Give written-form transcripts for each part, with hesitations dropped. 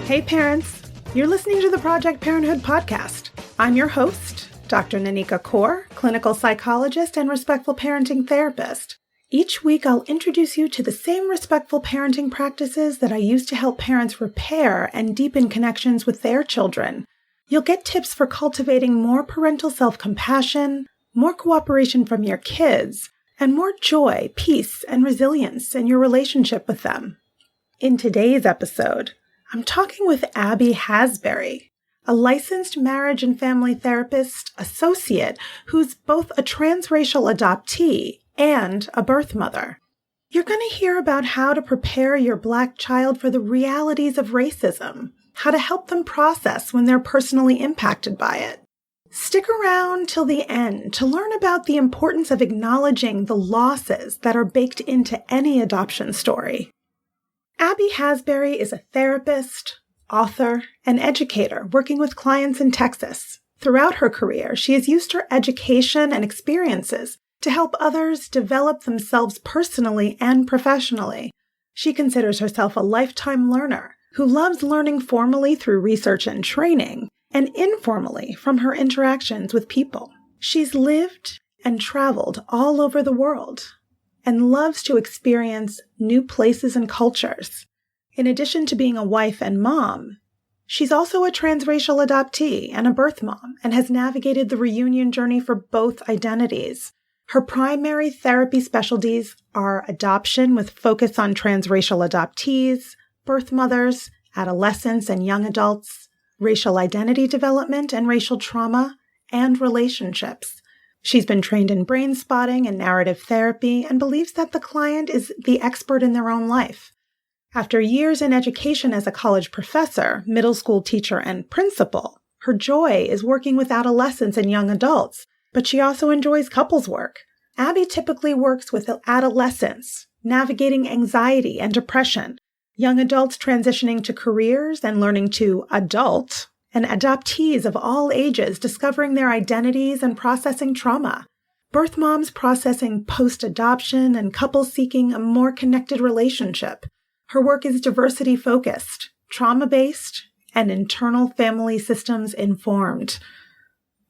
Hey parents, you're listening to the Project Parenthood podcast. I'm your host, Dr. Nanika Coor, clinical psychologist and respectful parenting therapist. Each week I'll introduce you to the same respectful parenting practices that I use to help parents repair and deepen connections with their children. You'll get tips for cultivating more parental self-compassion, more cooperation from your kids, and more joy, peace, and resilience in your relationship with them. In today's episode, I'm talking with Abby Hasberry, a licensed marriage and family therapist associate who's both a transracial adoptee and a birth mother. You're going to hear about how to prepare your Black child for the realities of racism, how to help them process when they're personally impacted by it. Stick around till the end to learn about the importance of acknowledging the losses that are baked into any adoption story. Abby Hasberry is a therapist, author, and educator working with clients in Texas. Throughout her career, she has used her education and experiences to help others develop themselves personally and professionally. She considers herself a lifetime learner who loves learning formally through research and training and informally from her interactions with people. She's lived and traveled all over the world and loves to experience new places and cultures. In addition to being a wife and mom, she's also a transracial adoptee and a birth mom and has navigated the reunion journey for both identities. Her primary therapy specialties are adoption with focus on transracial adoptees, birth mothers, adolescents and young adults, racial identity development and racial trauma, and relationships. She's been trained in brain spotting and narrative therapy and believes that the client is the expert in their own life. After years in education as a college professor, middle school teacher, and principal, her joy is working with adolescents and young adults, but she also enjoys couples work. Abby typically works with adolescents, navigating anxiety and depression, young adults transitioning to careers and learning to adult, and adoptees of all ages discovering their identities and processing trauma, birth moms processing post-adoption, and couples seeking a more connected relationship. Her work is diversity-focused, trauma-based, and internal family systems informed.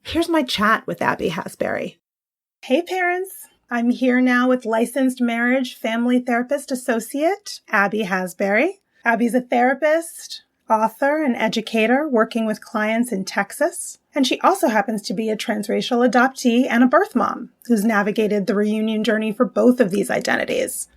Here's my chat with Abby Hasberry. Hey parents, I'm here now with licensed marriage family therapist associate, Abby Hasberry. Abby's a therapist, author, and educator working with clients in Texas. And she also happens to be a transracial adoptee and a birth mom who's navigated the reunion journey for both of these identities.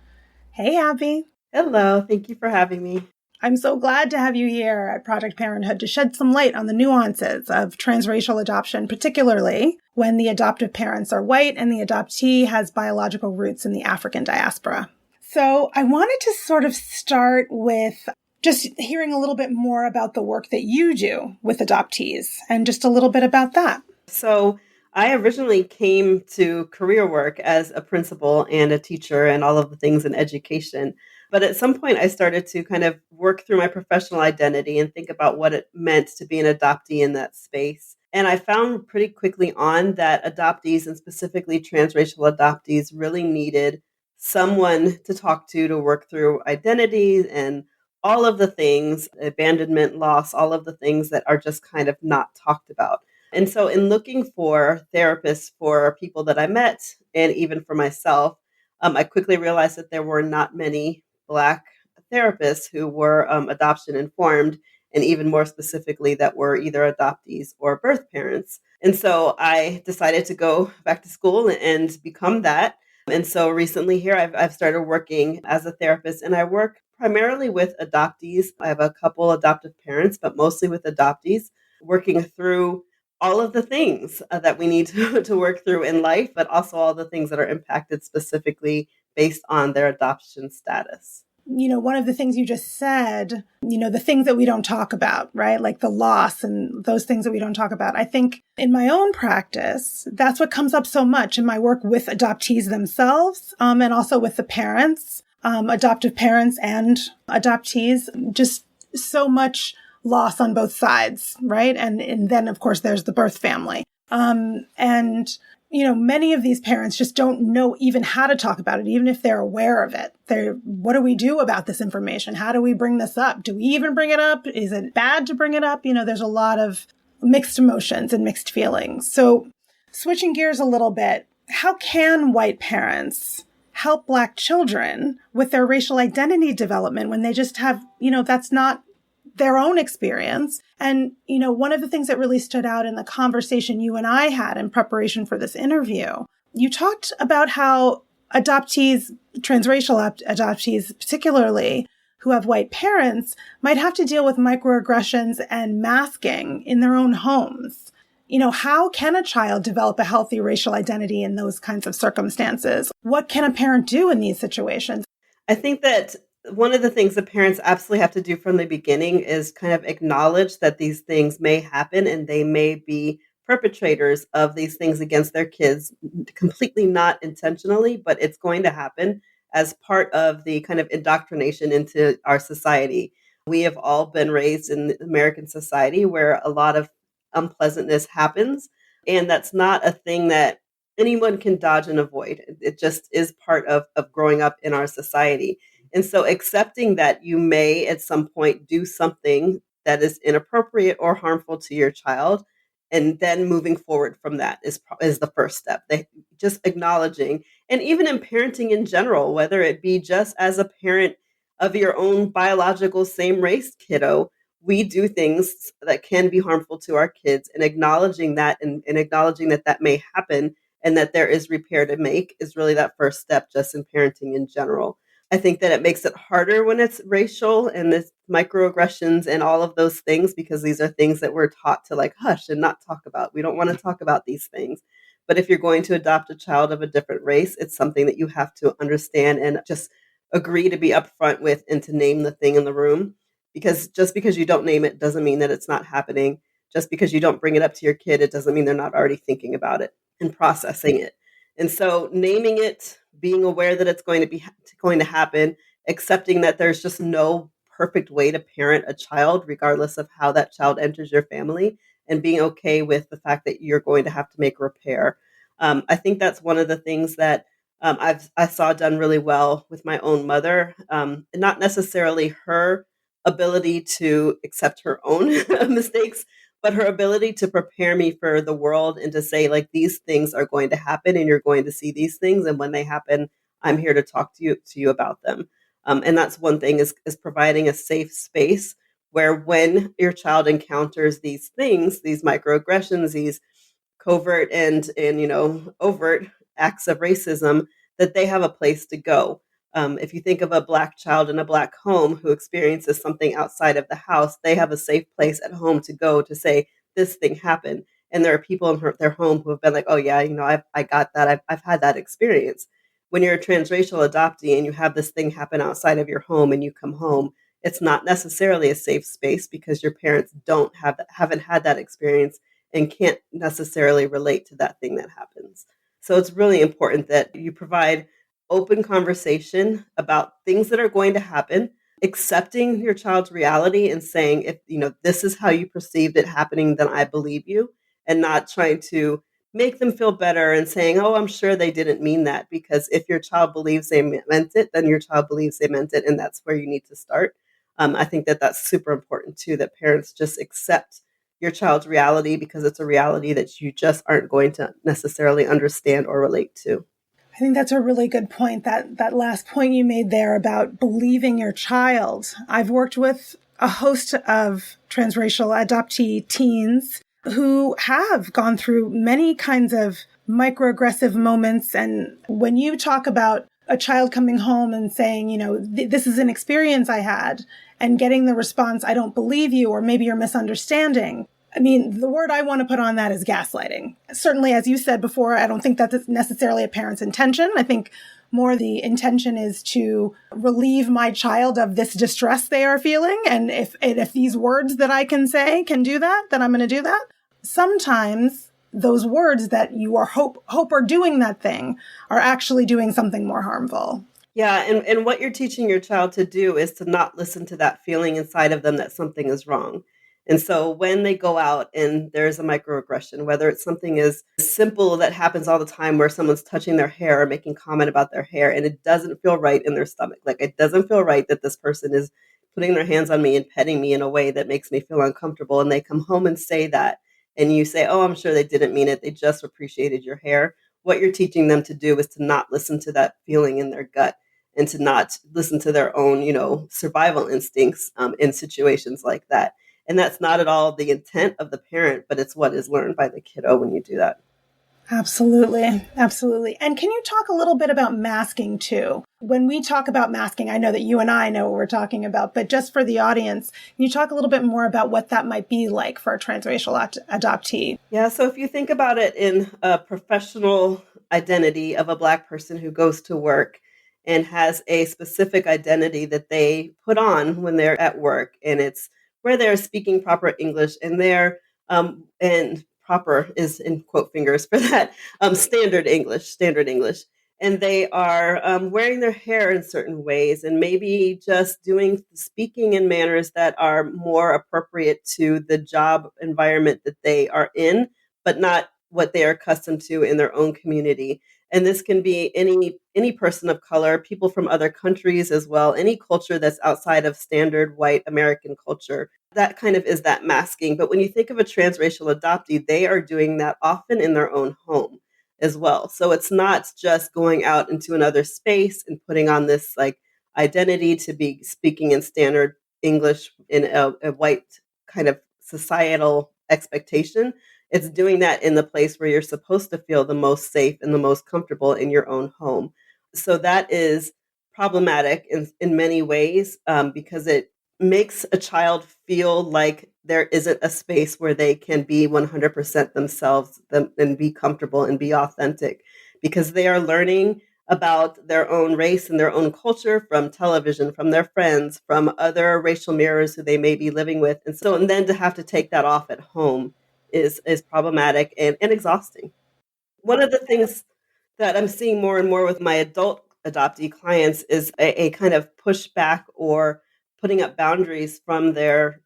Hey, Abby. Hello. Thank you for having me. I'm so glad to have you here at Project Parenthood to shed some light on the nuances of transracial adoption, particularly when the adoptive parents are white and the adoptee has biological roots in the African diaspora. So I wanted to sort of start with just hearing a little bit more about the work that you do with adoptees and just a little bit about that. So I originally came to career work as a principal and a teacher and all of the things in education. But at some point, I started to kind of work through my professional identity and think about what it meant to be an adoptee in that space. And I found pretty quickly on that adoptees, and specifically transracial adoptees, really needed someone to talk to work through identities and all of the things, abandonment, loss, all of the things that are just kind of not talked about. And so in looking for therapists for people that I met, and even for myself, I quickly realized that there were not many Black therapists who were adoption informed, and even more specifically that were either adoptees or birth parents. And so I decided to go back to school and become that. And so recently here I've started working as a therapist, and I work primarily with adoptees. I have a couple adoptive parents, but mostly with adoptees, working through all of the things that we need to work through in life, but also all the things that are impacted specifically based on their adoption status. You know, one of the things you just said, the things that we don't talk about, right? Like the loss and those things that we don't talk about. I think in my own practice, that's what comes up so much in my work with adoptees themselves, and also with the parents, adoptive parents and adoptees, just so much loss on both sides, right? And then, of course, there's the birth family. And many of these parents just don't know even how to talk about it, even if they're aware of it. What do we do about this information? How do we bring this up? Do we even bring it up? Is it bad to bring it up? There's a lot of mixed emotions and mixed feelings. So switching gears a little bit, how can white parents help Black children with their racial identity development when they just have, that's not their own experience? And, one of the things that really stood out in the conversation you and I had in preparation for this interview, you talked about how adoptees, transracial adoptees particularly, who have white parents, might have to deal with microaggressions and masking in their own homes. How can a child develop a healthy racial identity in those kinds of circumstances? What can a parent do in these situations? I think that one of the things that parents absolutely have to do from the beginning is kind of acknowledge that these things may happen and they may be perpetrators of these things against their kids, completely not intentionally, but it's going to happen as part of the kind of indoctrination into our society. We have all been raised in American society where a lot of unpleasantness happens, and that's not a thing that anyone can dodge and avoid. It just is part of growing up in our society. And so accepting that you may at some point do something that is inappropriate or harmful to your child, and then moving forward from that is the first step. Just acknowledging, and even in parenting in general, whether it be just as a parent of your own biological same race kiddo, we do things that can be harmful to our kids, and acknowledging that and acknowledging that that may happen and that there is repair to make is really that first step just in parenting in general. I think that it makes it harder when it's racial and it's microaggressions and all of those things, because these are things that we're taught to like hush and not talk about. We don't want to talk about these things. But if you're going to adopt a child of a different race, it's something that you have to understand and just agree to be upfront with and to name the thing in the room. Because just because you don't name it doesn't mean that it's not happening. Just because you don't bring it up to your kid, it doesn't mean they're not already thinking about it and processing it. And so naming it, being aware that it's going to happen, accepting that there's just no perfect way to parent a child, regardless of how that child enters your family, and being okay with the fact that you're going to have to make a repair. I think that's one of the things that I saw done really well with my own mother, not necessarily her ability to accept her own mistakes, but her ability to prepare me for the world and to say, like, these things are going to happen and you're going to see these things. And when they happen, I'm here to talk to you about them. And that's one thing is providing a safe space where when your child encounters these things, these microaggressions, these covert and overt acts of racism, that they have a place to go. If you think of a Black child in a Black home who experiences something outside of the house, they have a safe place at home to go to say, this thing happened. And there are people in their home who have been like, oh yeah, I got that. I've had that experience. When you're a transracial adoptee and you have this thing happen outside of your home and you come home, it's not necessarily a safe space because your parents haven't had that experience and can't necessarily relate to that thing that happens. So it's really important that you provide open conversation about things that are going to happen, accepting your child's reality and saying, if this is how you perceived it happening, then I believe you, and not trying to make them feel better and saying, oh, I'm sure they didn't mean that. Because if your child believes they meant it, then your child believes they meant it, and that's where you need to start. I think that that's super important too, that parents just accept your child's reality because it's a reality that you just aren't going to necessarily understand or relate to. I think that's a really good point. That last point you made there about believing your child. I've worked with a host of transracial adoptee teens who have gone through many kinds of microaggressive moments. And when you talk about a child coming home and saying, this is an experience I had, and getting the response, I don't believe you, or maybe you're misunderstanding. I mean, the word I want to put on that is gaslighting. Certainly, as you said before, I don't think that's necessarily a parent's intention. I think more the intention is to relieve my child of this distress they are feeling. And if these words that I can say can do that, then I'm going to do that. Sometimes those words that you are hope are doing that thing are actually doing something more harmful. Yeah, and what you're teaching your child to do is to not listen to that feeling inside of them that something is wrong. And so when they go out and there's a microaggression, whether it's something as simple that happens all the time where someone's touching their hair or making comment about their hair and it doesn't feel right in their stomach, like it doesn't feel right that this person is putting their hands on me and petting me in a way that makes me feel uncomfortable, and they come home and say that, and you say, oh, I'm sure they didn't mean it, they just appreciated your hair. What you're teaching them to do is to not listen to that feeling in their gut and to not listen to their own, survival instincts in situations like that. And that's not at all the intent of the parent, but it's what is learned by the kiddo when you do that. Absolutely. Absolutely. And can you talk a little bit about masking too? When we talk about masking, I know that you and I know what we're talking about, but just for the audience, can you talk a little bit more about what that might be like for a transracial adoptee? Yeah. So if you think about it in a professional identity of a Black person who goes to work and has a specific identity that they put on when they're at work, and it's where they're speaking proper English and proper is in quote fingers for that, standard English. And they are wearing their hair in certain ways and maybe just speaking in manners that are more appropriate to the job environment that they are in, but not what they are accustomed to in their own community. And this can be any person of color, people from other countries as well, any culture that's outside of standard white American culture. That kind of is that masking. But when you think of a transracial adoptee, they are doing that often in their own home as well. So it's not just going out into another space and putting on this like identity to be speaking in standard English in a white kind of societal expectation. It's doing that in the place where you're supposed to feel the most safe and the most comfortable in your own home. So that is problematic in many ways because it makes a child feel like there isn't a space where they can be 100% themselves and be comfortable and be authentic, because they are learning about their own race and their own culture from television, from their friends, from other racial mirrors who they may be living with. And then to have to take that off at home is problematic and exhausting. One of the things that I'm seeing more and more with my adult adoptee clients is a kind of pushback or putting up boundaries from their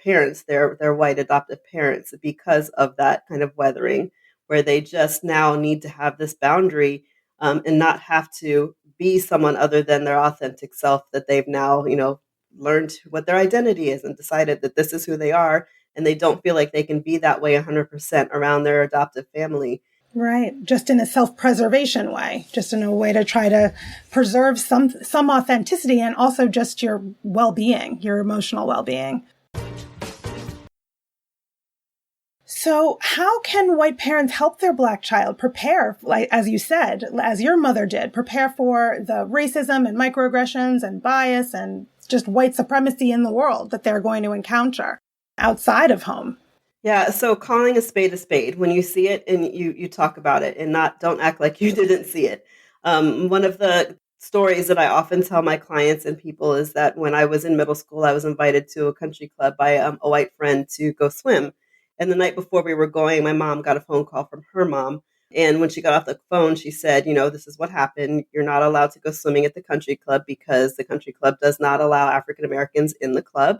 parents, their white adoptive parents, because of that kind of weathering, where they just now need to have this boundary and not have to be someone other than their authentic self that they've now, learned what their identity is and decided that this is who they are, and they don't feel like they can be that way 100% around their adoptive family. Right. Just in a self-preservation way, just in a way to try to preserve some authenticity and also just your well-being, your emotional well-being. So how can white parents help their Black child prepare, like, as you said, as your mother did, prepare for the racism and microaggressions and bias and just white supremacy in the world that they're going to encounter outside of home? Yeah, so calling a spade when you see it and you talk about it and don't act like you didn't see it. One of the stories that I often tell my clients and people is that when I was in middle school, I was invited to a country club by a white friend to go swim. And the night before we were going, my mom got a phone call from her mom. And when she got off the phone, she said, this is what happened. You're not allowed to go swimming at the country club because the country club does not allow African Americans in the club.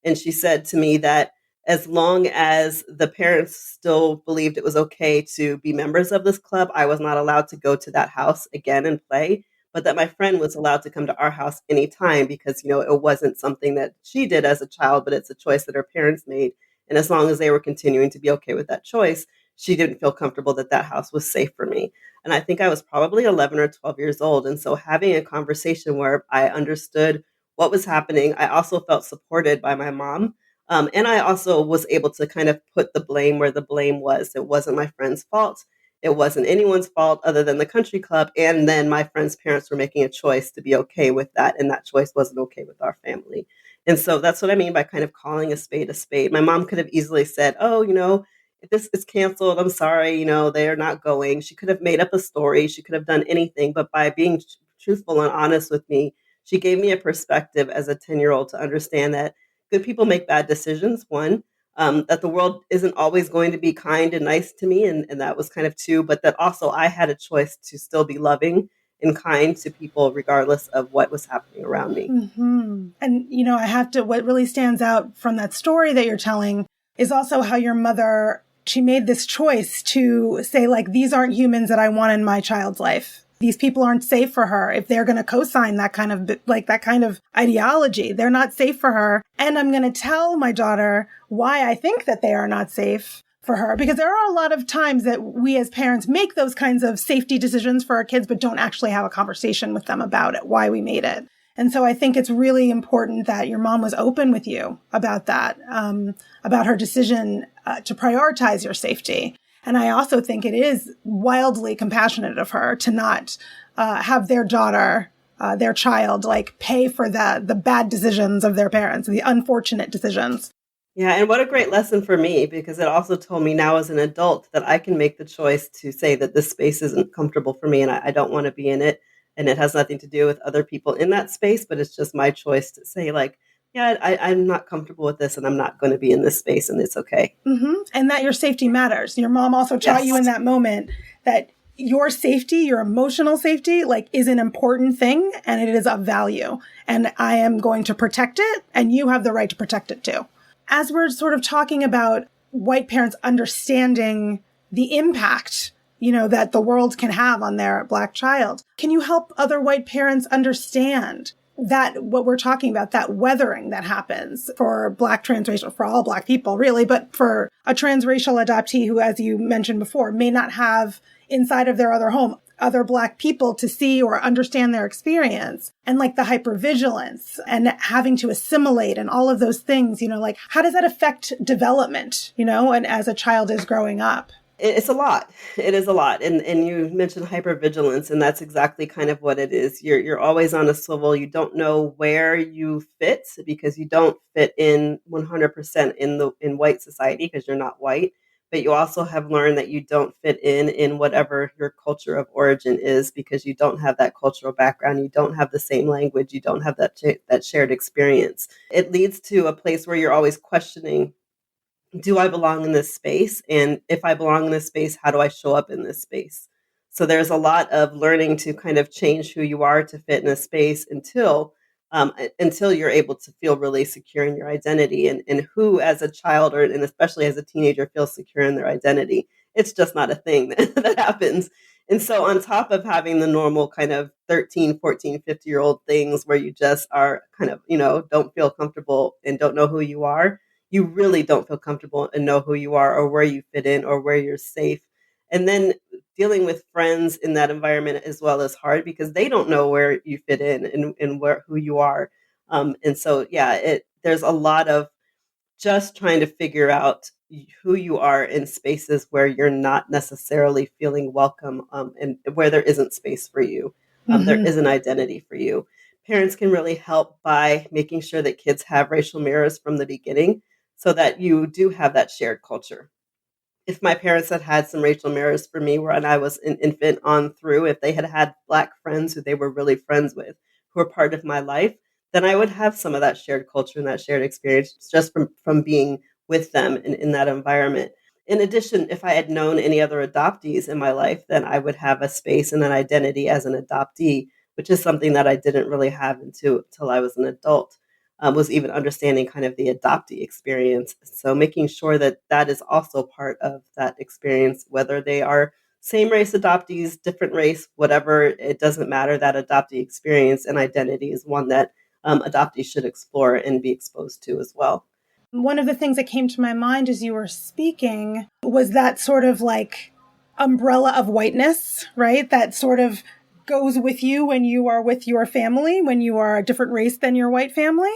And she said to me that as long as the parents still believed it was okay to be members of this club, I was not allowed to go to that house again and play, but that my friend was allowed to come to our house anytime because, it wasn't something that she did as a child, but it's a choice that her parents made. And as long as they were continuing to be okay with that choice, she didn't feel comfortable that that house was safe for me. And I think I was probably 11 or 12 years old. And so having a conversation where I understood what was happening, I also felt supported by my mom. And I also was able to kind of put the blame where the blame was. It wasn't my friend's fault. It wasn't anyone's fault other than the country club. And then my friend's parents were making a choice to be okay with that. And that choice wasn't okay with our family. And so that's what I mean by kind of calling a spade a spade. My mom could have easily said, oh, this is canceled. I'm sorry. They're not going. She could have made up a story. She could have done anything. But by being truthful and honest with me, she gave me a perspective as a 10-year-old to understand that good people make bad decisions, one, that the world isn't always going to be kind and nice to me. And that was kind of two, but that also I had a choice to still be loving and kind to people regardless of what was happening around me. Mm-hmm. And, what really stands out from that story that you're telling is also how your mother, she made this choice to say, like, these aren't humans that I want in my child's life. These people aren't safe for her. If they're going to co-sign that kind of ideology, they're not safe for her. And I'm going to tell my daughter why I think that they are not safe for her, because there are a lot of times that we as parents make those kinds of safety decisions for our kids, but don't actually have a conversation with them about it, why we made it. And so I think it's really important that your mom was open with you about that, about her decision to prioritize your safety. And I also think it is wildly compassionate of her to not have their daughter, their child, like pay for the bad decisions of their parents, the unfortunate decisions. Yeah, and what a great lesson for me, because it also told me now as an adult that I can make the choice to say that this space isn't comfortable for me and I don't want to be in it. And it has nothing to do with other people in that space, but it's just my choice to say, like, yeah, I'm not comfortable with this and I'm not going to be in this space and it's okay. Mm-hmm. And that your safety matters. Your mom also taught you in that moment that your safety, your emotional safety, like, is an important thing and it is of value. And I am going to protect it and you have the right to protect it too. As we're sort of talking about white parents understanding the impact, that the world can have on their Black child, can you help other white parents understand that what we're talking about, that weathering that happens for Black transracial, for all Black people really, but for a transracial adoptee who, as you mentioned before, may not have inside of their other home other Black people to see or understand their experience, and like the hypervigilance and having to assimilate and all of those things, like how does that affect development, and as a child is growing up? It's a lot. It is a lot. And you mentioned hypervigilance, and that's exactly kind of what it is. You're always on a swivel. You don't know where you fit because you don't fit in 100% in white society because you're not white. But you also have learned that you don't fit in whatever your culture of origin is because you don't have that cultural background. You don't have the same language. You don't have that shared experience. It leads to a place where you're always questioning, do I belong in this space? And if I belong in this space, how do I show up in this space? So there's a lot of learning to kind of change who you are to fit in a space until you're able to feel really secure in your identity, and who as a child and especially as a teenager feels secure in their identity. It's just not a thing that happens. And so on top of having the normal kind of 13, 14, 50-year-old things where you just are kind of, don't feel comfortable and don't know who you are, you really don't feel comfortable and know who you are or where you fit in or where you're safe. And then dealing with friends in that environment as well is hard because they don't know where you fit in and who you are. And so, yeah, there's a lot of just trying to figure out who you are in spaces where you're not necessarily feeling welcome, and where there isn't space for you. There isn't identity for you. Parents can really help by making sure that kids have racial mirrors from the beginning so that you do have that shared culture. If my parents had some racial mirrors for me when I was an infant on through, if they had Black friends who they were really friends with, who were part of my life, then I would have some of that shared culture and that shared experience just from being with them in that environment. In addition, if I had known any other adoptees in my life, then I would have a space and an identity as an adoptee, which is something that I didn't really have until I was an adult. Was even understanding kind of the adoptee experience. So making sure that that is also part of that experience, whether they are same race adoptees, different race, whatever, it doesn't matter. That adoptee experience and identity is one that adoptees should explore and be exposed to as well. One of the things that came to my mind as you were speaking was that sort of like umbrella of whiteness, right? That sort of goes with you when you are with your family, when you are a different race than your white family.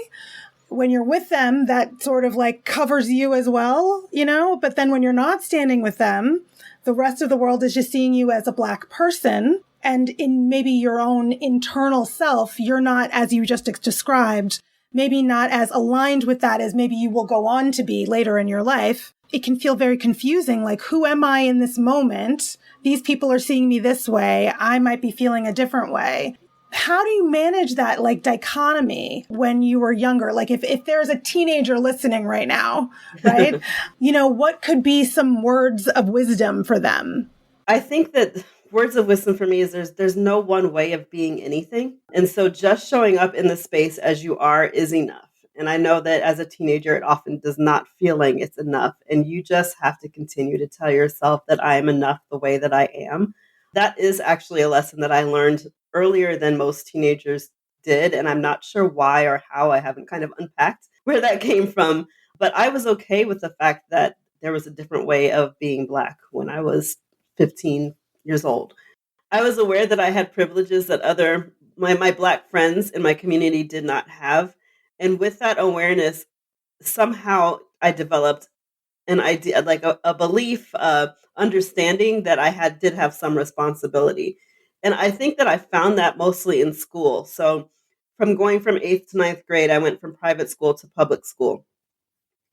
When you're with them, that sort of like covers you as well, but then when you're not standing with them, the rest of the world is just seeing you as a Black person. And in maybe your own internal self, you're not, as you just described, maybe not as aligned with that as maybe you will go on to be later in your life. It can feel very confusing. Like, who am I in this moment? These people are seeing me this way. I might be feeling a different way. How do you manage that like dichotomy when you were younger? Like if there's a teenager listening right now, right? What could be some words of wisdom for them? I think that words of wisdom for me is there's no one way of being anything. And so just showing up in the space as you are is enough. And I know that as a teenager, it often does not feel like it's enough. And you just have to continue to tell yourself that I am enough the way that I am. That is actually a lesson that I learned earlier than most teenagers did. And I'm not sure why or how. I haven't kind of unpacked where that came from. But I was okay with the fact that there was a different way of being Black when I was 15 years old. I was aware that I had privileges that my Black friends in my community did not have. And with that awareness, somehow I developed an idea, like a belief, understanding that did have some responsibility. And I think that I found that mostly in school. So from going from eighth to ninth grade, I went from private school to public school.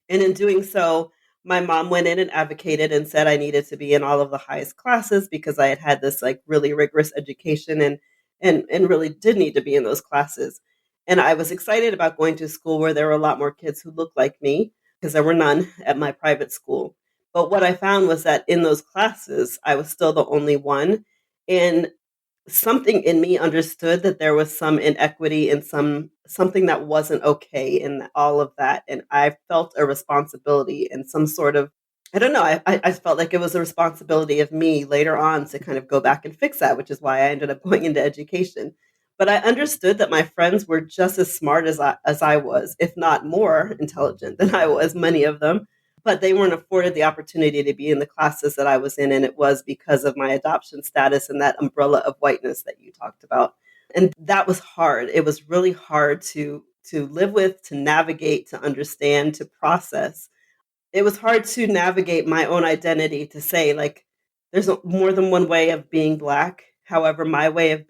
And in doing so, my mom went in and advocated and said I needed to be in all of the highest classes because I had had this like really rigorous education and really did need to be in those classes. And I was excited about going to school where there were a lot more kids who looked like me because there were none at my private school. But what I found was that in those classes, I was still the only one. And something in me understood that there was some inequity and something that wasn't okay in all of that, and I felt a responsibility and some sort of, I don't know, I felt like it was a responsibility of me later on to kind of go back and fix that, which is why I ended up going into education. But I understood that my friends were just as smart as I was, if not more intelligent than I was, many of them, but they weren't afforded the opportunity to be in the classes that I was in. And it was because of my adoption status and that umbrella of whiteness that you talked about. And that was hard. It was really hard to live with, to navigate, to understand, to process. It was hard to navigate my own identity, to say like there's more than one way of being Black. However, my way of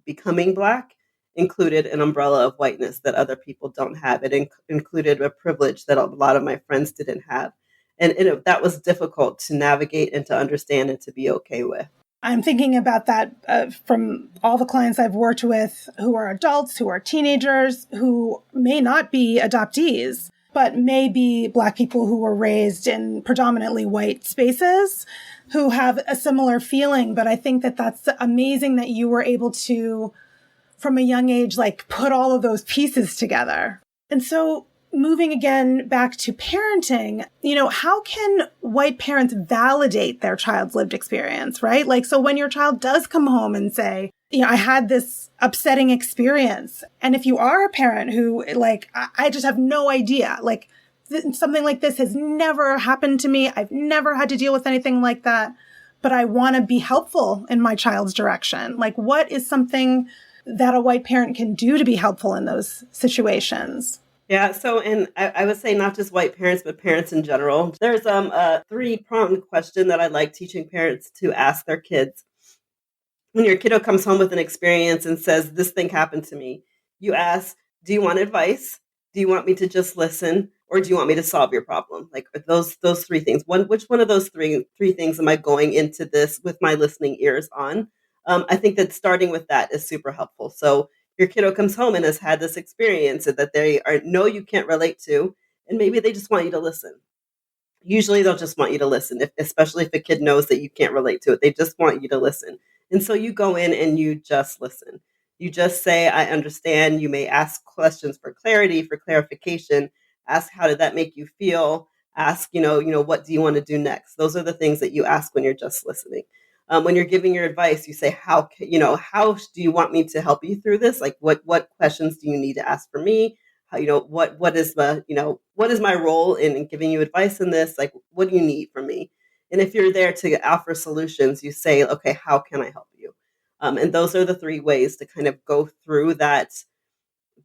becoming Black included an umbrella of whiteness that other people don't have. It included a privilege that a lot of my friends didn't have. And that was difficult to navigate and to understand and to be okay with. I'm thinking about that from all the clients I've worked with who are adults, who are teenagers, who may not be adoptees, but may be Black people who were raised in predominantly white spaces, who have a similar feeling. But I think that that's amazing that you were able to, from a young age, like put all of those pieces together. And so moving again back to parenting, how can white parents validate their child's lived experience, right? Like, so when your child does come home and say, I had this upsetting experience. And if you are a parent who like, I just have no idea, like something like this has never happened to me. I've never had to deal with anything like that, but I want to be helpful in my child's direction. Like, what is something that a white parent can do to be helpful in those situations? Yeah, so and I would say not just white parents, but parents in general. There's a three-pronged question that I like teaching parents to ask their kids. When your kiddo comes home with an experience and says, this thing happened to me, you ask, do you want advice? Do you want me to just listen? Or do you want me to solve your problem? Like those three things. Which one of those three things am I going into this with my listening ears on? I think that starting with that is super helpful. So your kiddo comes home and has had this experience that they know you can't relate to, and maybe they just want you to listen. Usually they'll just want you to listen, especially if a kid knows that you can't relate to it. They just want you to listen. And so you go in and you just listen. You just say, I understand. You may ask questions for clarity, for clarification. Ask, how did that make you feel? Ask, what do you want to do next? Those are the things that you ask when you're just listening. When you're giving your advice, you say, how do you want me to help you through this? Like, what questions do you need to ask for me? How, what is my role in giving you advice in this? Like, what do you need from me? And if you're there to offer solutions, you say, okay, how can I help you? And those are the three ways to kind of go through that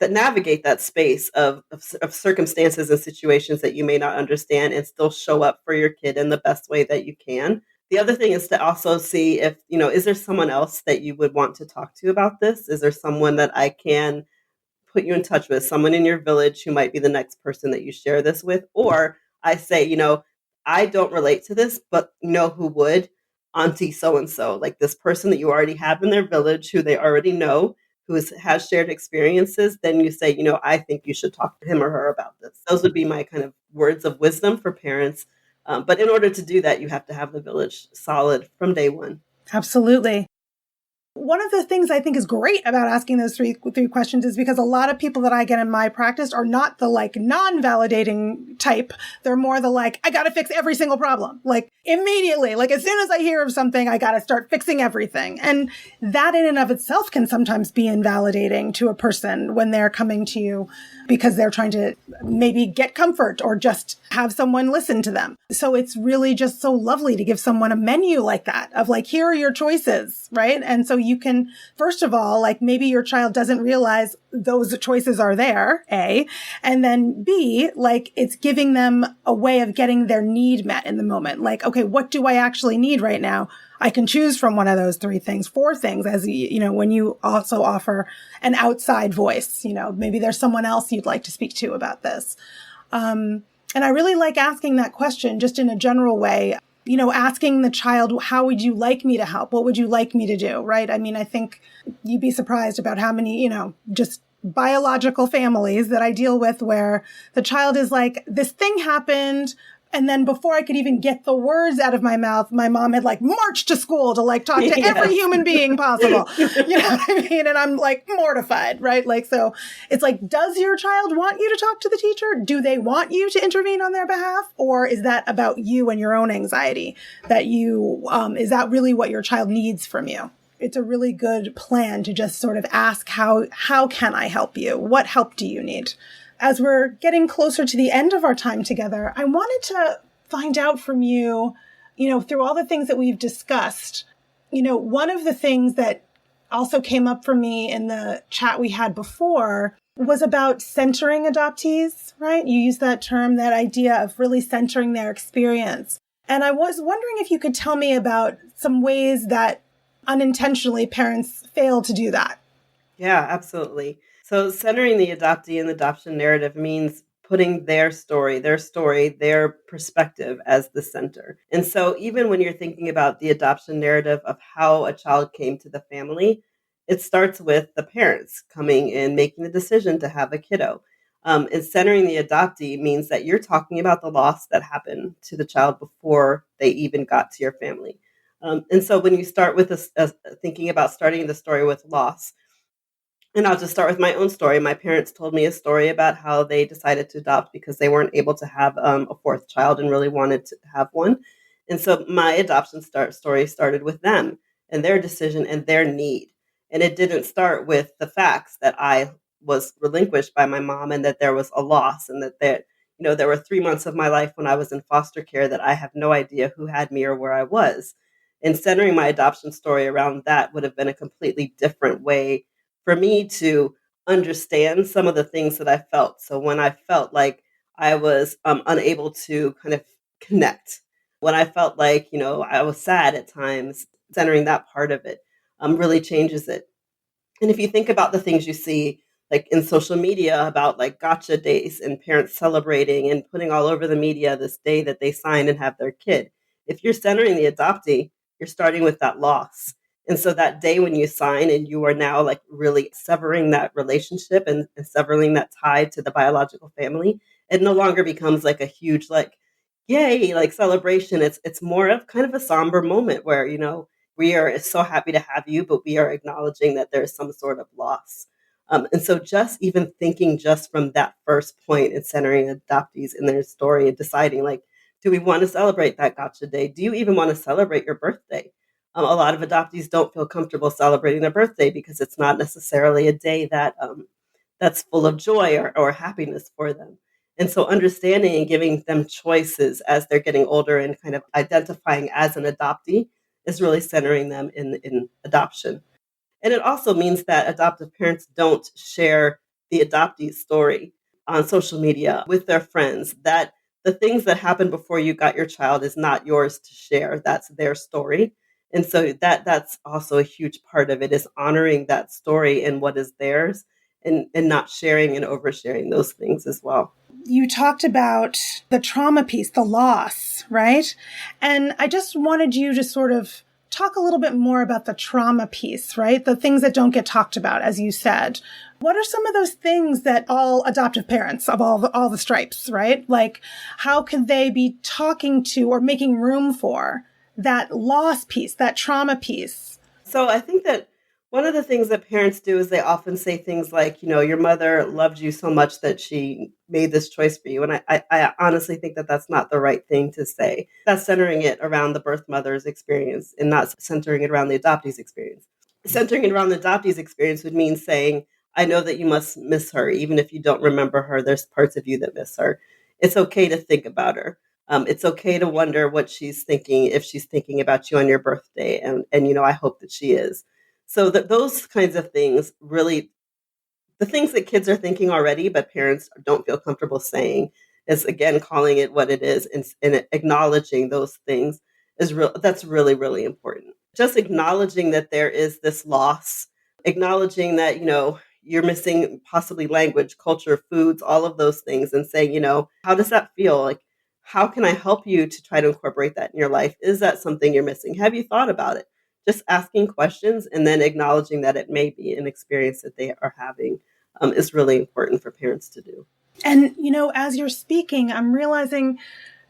navigate that space of circumstances and situations that you may not understand and still show up for your kid in the best way that you can. The other thing is to also see if, is there someone else that you would want to talk to about this? Is there someone that I can put you in touch with, someone in your village who might be the next person that you share this with? Or I say, I don't relate to this, but who would? Auntie so-and-so, like this person that you already have in their village who they already know, who has shared experiences. Then you say, I think you should talk to him or her about this. Those would be my kind of words of wisdom for parents. But in order to do that, you have to have the village solid from day one. Absolutely. One of the things I think is great about asking those three questions is because a lot of people that I get in my practice are not the like non-validating type. They're more the like, I got to fix every single problem. Like immediately, like as soon as I hear of something, I got to start fixing everything. And that in and of itself can sometimes be invalidating to a person when they're coming to you because they're trying to maybe get comfort or just have someone listen to them. So it's really just so lovely to give someone a menu like that of like, here are your choices, right? And so you can, first of all, like maybe your child doesn't realize those choices are there, A, and then B, like it's giving them a way of getting their need met in the moment. Like, okay, what do I actually need right now? I can choose from one of those three things, four things, as you know, when you also offer an outside voice, you know, maybe there's someone else you'd like to speak to about this. And I really like asking that question just in a general way, you know, asking the child, how would you like me to help? What would you like me to do? Right. I mean, I think you'd be surprised about how many, you know, just biological families that I deal with where the child is like, this thing happened. And then before I could even get the words out of my mouth, my mom had like marched to school to like talk to every human being possible. You know what I mean? And I'm like mortified, right? Like, so it's like, does your child want you to talk to the teacher? Do they want you to intervene on their behalf? Or is that about you and your own anxiety that you, is that really what your child needs from you? It's a really good plan to just sort of ask, how can I help you? What help do you need? As we're getting closer to the end of our time together, I wanted to find out from you, you know, through all the things that we've discussed, you know, one of the things that also came up for me in the chat we had before was about centering adoptees, right? You used that term, that idea of really centering their experience. And I was wondering if you could tell me about some ways that unintentionally parents fail to do that. Yeah, absolutely. So centering the adoptee in the adoption narrative means putting their story, their perspective as the center. And so even when you're thinking about the adoption narrative of how a child came to the family, it starts with the parents coming and making the decision to have a kiddo. And centering the adoptee means that you're talking about the loss that happened to the child before they even got to your family. And so when you start with thinking about starting the story with loss, and I'll just start with my own story. My parents told me a story about how they decided to adopt because they weren't able to have a fourth child and really wanted to have one. And so my adoption story started with them and their decision and their need. And it didn't start with the facts that I was relinquished by my mom and that there was a loss and that there were 3 months of my life when I was in foster care that I have no idea who had me or where I was. And centering my adoption story around that would have been a completely different way for me to understand some of the things that I felt. So when I felt like I was unable to kind of connect, when I felt like, I was sad at times, centering that part of it really changes it. And if you think about the things you see, like in social media about like gotcha days and parents celebrating and putting all over the media this day that they sign and have their kid, if you're centering the adoptee, you're starting with that loss. And so that day when you sign and you are now like really severing that relationship and severing that tie to the biological family, it no longer becomes like a huge like, yay, like celebration. It's more of kind of a somber moment where, we are so happy to have you, but we are acknowledging that there's some sort of loss. And so just even thinking just from that first point and centering adoptees in their story and deciding like, do we want to celebrate that gotcha day? Do you even want to celebrate your birthday? A lot of adoptees don't feel comfortable celebrating their birthday because it's not necessarily a day that that's full of joy or happiness for them. And so understanding and giving them choices as they're getting older and kind of identifying as an adoptee is really centering them in adoption. And it also means that adoptive parents don't share the adoptee's story on social media with their friends, that the things that happened before you got your child is not yours to share. That's their story. And so that's also a huge part of it, is honoring that story and what is theirs and not sharing and oversharing those things as well. You talked about the trauma piece, the loss, right? And I just wanted you to sort of talk a little bit more about the trauma piece, right? The things that don't get talked about, as you said. What are some of those things that all adoptive parents of all the stripes, right? Like, how could they be talking to or making room for that loss piece, that trauma piece? So I think that one of the things that parents do is they often say things like, your mother loved you so much that she made this choice for you. And I honestly think that that's not the right thing to say. That's centering it around the birth mother's experience and not centering it around the adoptee's experience. Centering it around the adoptee's experience would mean saying, I know that you must miss her. Even if you don't remember her, there's parts of you that miss her. It's okay to think about her. It's okay to wonder what she's thinking, if she's thinking about you on your birthday. And I hope that she is. So that those kinds of things really, the things that kids are thinking already, but parents don't feel comfortable saying, is again calling it what it is and acknowledging those things is real. That's really, really important. Just acknowledging that there is this loss, acknowledging that, you're missing possibly language, culture, foods, all of those things, and saying, how does that feel? Like, how can I help you to try to incorporate that in your life? Is that something you're missing? Have you thought about it? Just asking questions and then acknowledging that it may be an experience that they are having is really important for parents to do. And, as you're speaking, I'm realizing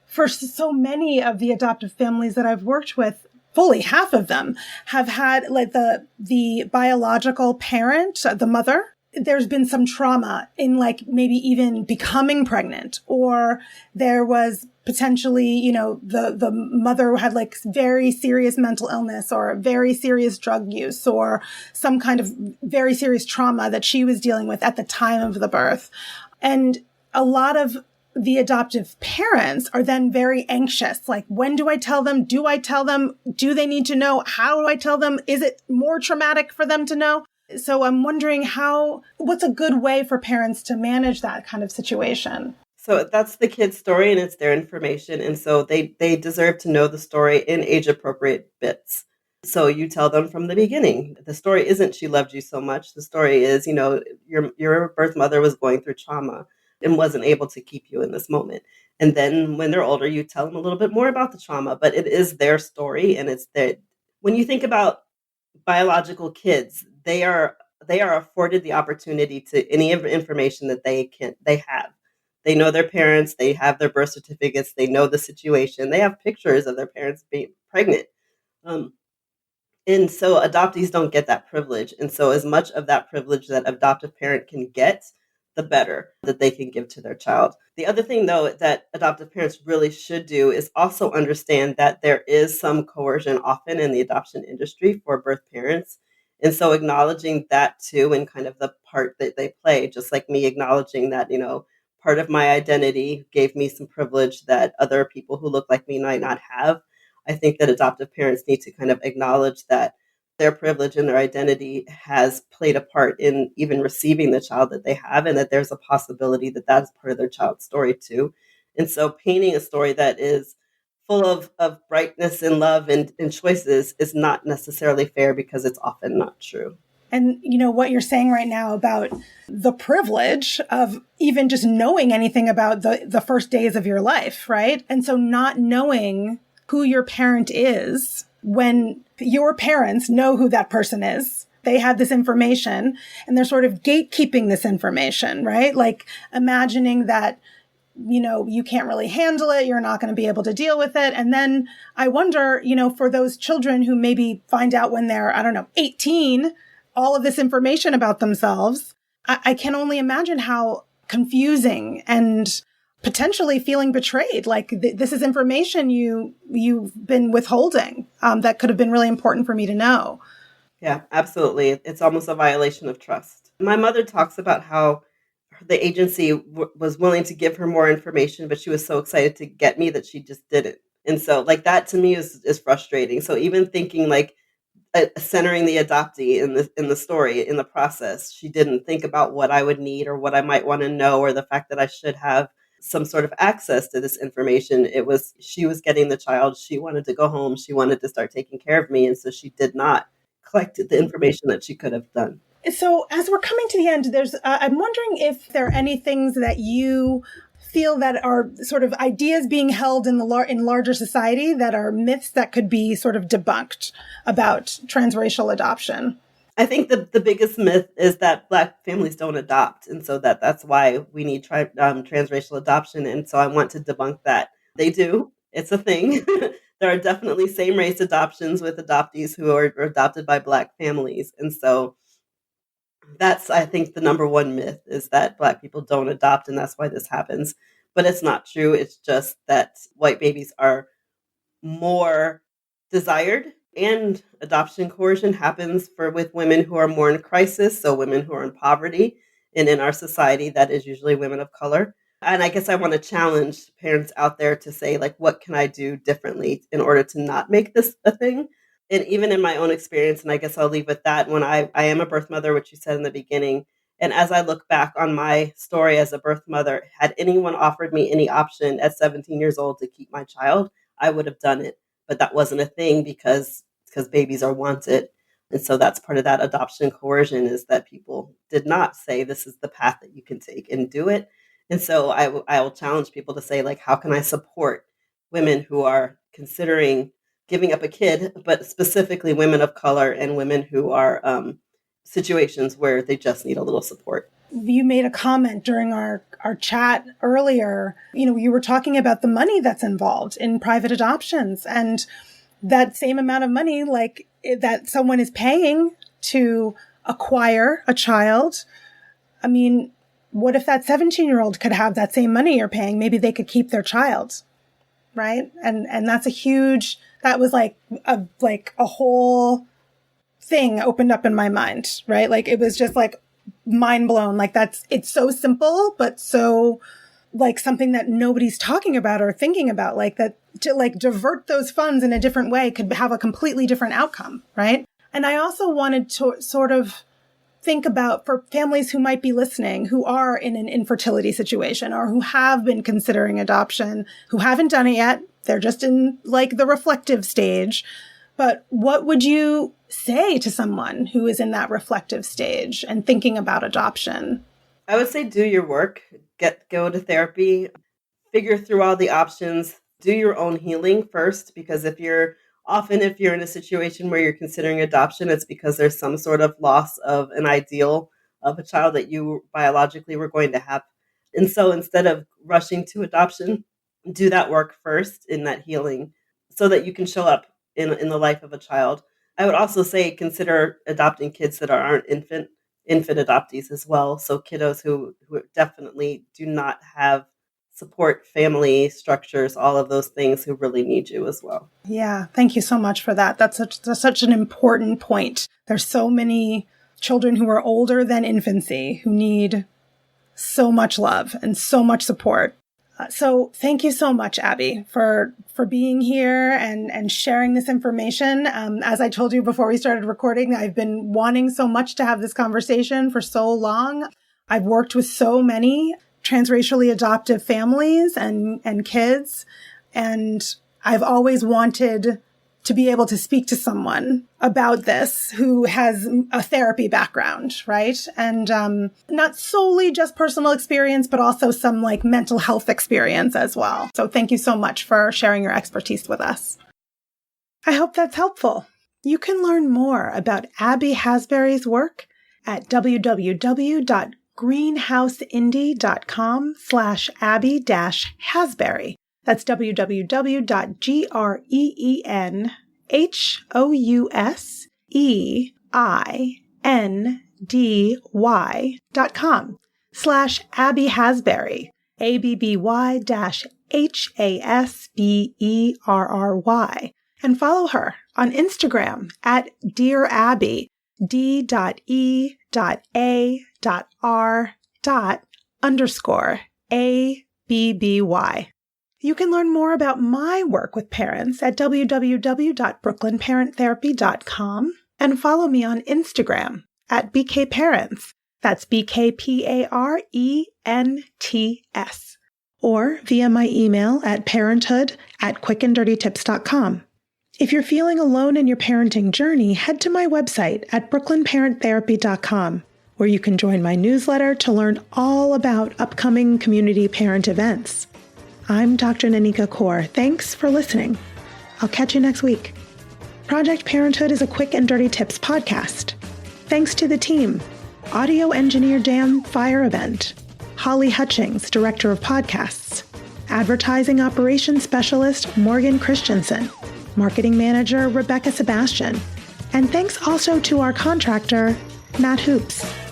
for so many of the adoptive families that I've worked with, fully half of them have had like the biological parent, the mother. There's been some trauma in like maybe even becoming pregnant, or there was potentially, the mother had like very serious mental illness or very serious drug use or some kind of very serious trauma that she was dealing with at the time of the birth. And a lot of the adoptive parents are then very anxious. Like, when do I tell them? Do I tell them? Do they need to know? How do I tell them? Is it more traumatic for them to know? So I'm wondering what's a good way for parents to manage that kind of situation? So that's the kid's story and it's their information. And so they deserve to know the story in age appropriate bits. So you tell them from the beginning, the story isn't she loved you so much. The story is, your birth mother was going through trauma and wasn't able to keep you in this moment. And then when they're older, you tell them a little bit more about the trauma, but it is their story. And when you think about biological kids, they are afforded the opportunity to any of the information that they have. They know their parents, they have their birth certificates, they know the situation, they have pictures of their parents being pregnant. And so adoptees don't get that privilege. And so as much of that privilege that adoptive parent can get, the better that they can give to their child. The other thing, though, that adoptive parents really should do is also understand that there is some coercion often in the adoption industry for birth parents. And so acknowledging that too, and kind of the part that they play, just like me acknowledging that, part of my identity gave me some privilege that other people who look like me might not have. I think that adoptive parents need to kind of acknowledge that their privilege and their identity has played a part in even receiving the child that they have, and that there's a possibility that that's part of their child's story too. And so painting a story that is full of brightness and love and choices is not necessarily fair because it's often not true. And what you're saying right now about the privilege of even just knowing anything about the first days of your life, right? And so not knowing who your parent is when your parents know who that person is. They have this information and they're sort of gatekeeping this information, right? Like imagining that, you can't really handle it. You're not going to be able to deal with it. And then I wonder, for those children who maybe find out when they're, 18, all of this information about themselves, I can only imagine how confusing and potentially feeling betrayed. Like this is information you've been withholding that could have been really important for me to know. Yeah, absolutely. It's almost a violation of trust. My mother talks about how the agency was willing to give her more information, but she was so excited to get me that she just didn't. And so like that to me is frustrating. So even thinking like centering the adoptee in the story, in the process, she didn't think about what I would need or what I might want to know, or the fact that I should have some sort of access to this information. She was getting the child. She wanted to go home. She wanted to start taking care of me. And so she did not collect the information that she could have done. So as we're coming to the end, I'm wondering if there are any things that you feel that are sort of ideas being held in in larger society that are myths that could be sort of debunked about transracial adoption. I think the biggest myth is that Black families don't adopt. And so that's why we need transracial adoption. And so I want to debunk that. They do. It's a thing. there are definitely same-race adoptions with adoptees who are adopted by Black families. And so that's, I think, the number one myth is that Black people don't adopt, and that's why this happens. But it's not true. It's just that white babies are more desired, and adoption coercion happens with women who are more in crisis, so women who are in poverty. And in our society, that is usually women of color. And I guess I want to challenge parents out there to say, like, what can I do differently in order to not make this a thing? And even in my own experience, and I guess I'll leave with that, when I am a birth mother, which you said in the beginning, and as I look back on my story as a birth mother, had anyone offered me any option at 17 years old to keep my child, I would have done it. But that wasn't a thing because babies are wanted. And so that's part of that adoption coercion, is that people did not say this is the path that you can take and do it. And so I will challenge people to say, like, how can I support women who are considering giving up a kid, but specifically women of color and women who are situations where they just need a little support. You made a comment during our chat earlier. You were talking about the money that's involved in private adoptions, and that same amount of money, like that someone is paying to acquire a child. I mean, what if that 17-year-old could have that same money you're paying? Maybe they could keep their child, right? And that's that was like a whole thing opened up in my mind, right? Like, it was just like mind blown. Like, it's so simple, but so like something that nobody's talking about or thinking about, like that, to like divert those funds in a different way could have a completely different outcome, right? And I also wanted to sort of think about, for families who might be listening, who are in an infertility situation or who have been considering adoption, who haven't done it yet. They're just in like the reflective stage. But what would you say to someone who is in that reflective stage and thinking about adoption? I would say do your work, go to therapy, figure through all the options, do your own healing first, because if you're in a situation where you're considering adoption, it's because there's some sort of loss of an ideal of a child that you biologically were going to have. And so instead of rushing to adoption, do that work first in that healing so that you can show up in the life of a child. I would also say consider adopting kids that aren't infant adoptees as well. So kiddos who definitely do not have support, family structures, all of those things, who really need you as well. Yeah, thank you so much for that. That's such an important point. There's so many children who are older than infancy who need so much love and so much support. So thank you so much, Abby, for being here and sharing this information. As I told you before we started recording, I've been wanting so much to have this conversation for so long. I've worked with so many transracially adoptive families and kids, and I've always wanted to be able to speak to someone about this who has a therapy background, right? And not solely just personal experience, but also some like mental health experience as well. So thank you so much for sharing your expertise with us. I hope that's helpful. You can learn more about Abby Hasberry's work at www.greenhouseindie.com/Abby-Hasberry. That's www.greenhouseindie.com/Abby Hasberry, ABBY-HASBERRY. And follow her on Instagram at Dear Abby, D.E.A.R._ABBY. You can learn more about my work with parents at www.brooklynparenttherapy.com and follow me on Instagram at BKParents. That's BKPARENTS. Or via my email at parenthood@quickanddirtytips.com. If you're feeling alone in your parenting journey, head to my website at brooklynparenttherapy.com, where you can join my newsletter to learn all about upcoming community parent events. I'm Dr. Nanika Coor. Thanks for listening. I'll catch you next week. Project Parenthood is a Quick and Dirty Tips podcast. Thanks to the team: audio engineer Dan Fireevent, Holly Hutchings, director of podcasts, Advertising Operations Specialist Morgan Christensen, Marketing Manager Rebecca Sebastian, and thanks also to our contractor, Matt Hoops.